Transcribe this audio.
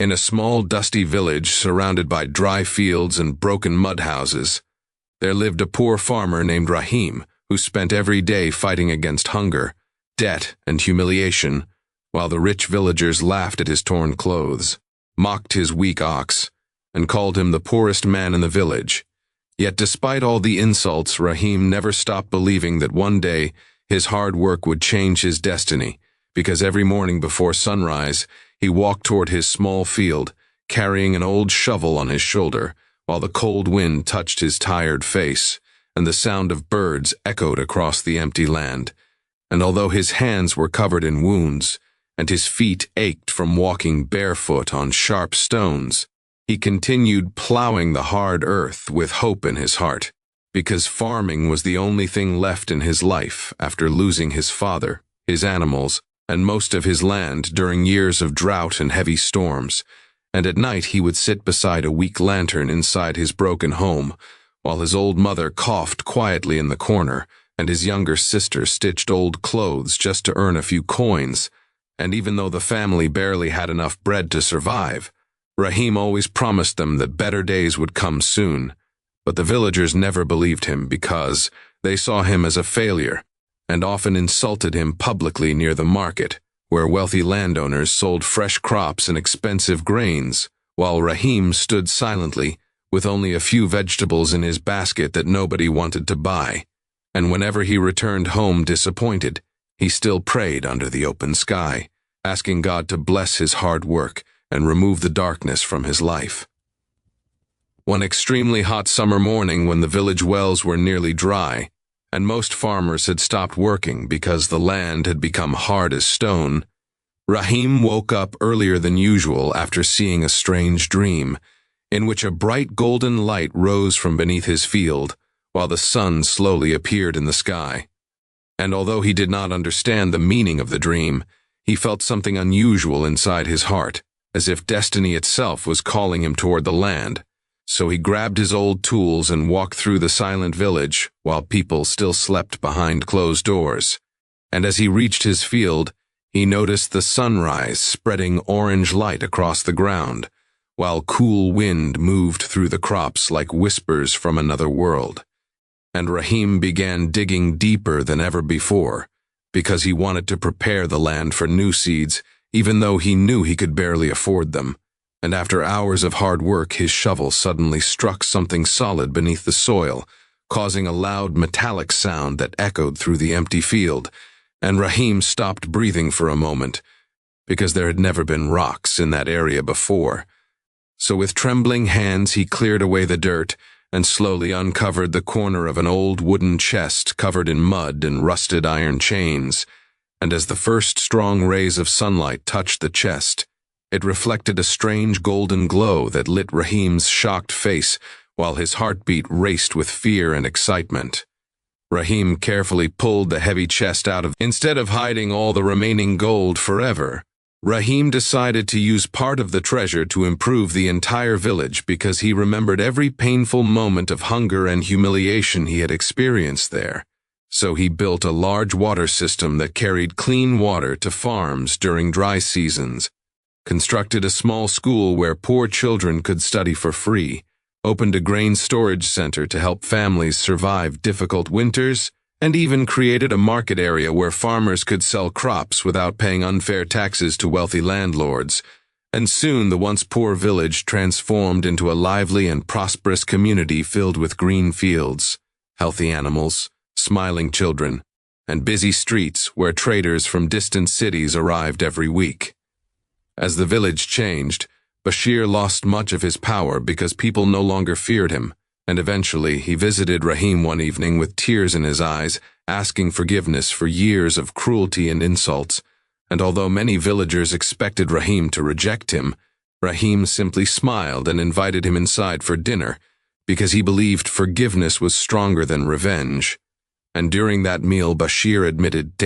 In a small, dusty village surrounded by dry fields and broken mud houses, there lived a poor farmer named Rahim, who spent every day fighting against hunger, debt, and humiliation, while the rich villagers laughed at his torn clothes, mocked his weak ox, and called him the poorest man in the village. Yet despite all the insults, Rahim never stopped believing that one day his hard work would change his destiny, because every morning before sunrise, he walked toward his small field, carrying an old shovel on his shoulder, while the cold wind touched his tired face, and the sound of birds echoed across the empty land. And although his hands were covered in wounds, and his feet ached from walking barefoot on sharp stones, he continued plowing the hard earth with hope in his heart, because farming was the only thing left in his life after losing his father, his animals, and most of his land during years of drought and heavy storms. And at night he would sit beside a weak lantern inside his broken home, while his old mother coughed quietly in the corner, and his younger sister stitched old clothes just to earn a few coins. And even though the family barely had enough bread to survive, Rahim always promised them that better days would come soon. But the villagers never believed him because they saw him as a failure, and often insulted him publicly near the market, where wealthy landowners sold fresh crops and expensive grains, while Rahim stood silently, with only a few vegetables in his basket that nobody wanted to buy. And whenever he returned home disappointed, he still prayed under the open sky, asking God to bless his hard work and remove the darkness from his life. One extremely hot summer morning, when the village wells were nearly dry, and most farmers had stopped working because the land had become hard as stone, Rahim woke up earlier than usual after seeing a strange dream, in which a bright golden light rose from beneath his field, while the sun slowly appeared in the sky. And although he did not understand the meaning of the dream, he felt something unusual inside his heart, as if destiny itself was calling him toward the land. So he grabbed his old tools and walked through the silent village while people still slept behind closed doors. And as he reached his field, he noticed the sunrise spreading orange light across the ground, while cool wind moved through the crops like whispers from another world. And Rahim began digging deeper than ever before, because he wanted to prepare the land for new seeds, even though he knew he could barely afford them. And after hours of hard work, his shovel suddenly struck something solid beneath the soil, causing a loud metallic sound that echoed through the empty field, and Rahim stopped breathing for a moment, because there had never been rocks in that area before. So with trembling hands he cleared away the dirt and slowly uncovered the corner of an old wooden chest covered in mud and rusted iron chains. And as the first strong rays of sunlight touched the chest, it reflected a strange golden glow that lit Rahim's shocked face, while his heartbeat raced with fear and excitement. Rahim carefully pulled the heavy chest out of. Instead of hiding all the remaining gold forever, Rahim decided to use part of the treasure to improve the entire village, because he remembered every painful moment of hunger and humiliation he had experienced there. So he built a large water system that carried clean water to farms during dry seasons, constructed a small school where poor children could study for free, opened a grain storage center to help families survive difficult winters, and even created a market area where farmers could sell crops without paying unfair taxes to wealthy landlords. And soon the once poor village transformed into a lively and prosperous community filled with green fields, healthy animals, smiling children, and busy streets where traders from distant cities arrived every week. As the village changed, Bashir lost much of his power because people no longer feared him, and eventually he visited Rahim one evening with tears in his eyes, asking forgiveness for years of cruelty and insults. And although many villagers expected Rahim to reject him, Rahim simply smiled and invited him inside for dinner, because he believed forgiveness was stronger than revenge. And during that meal, Bashir admitted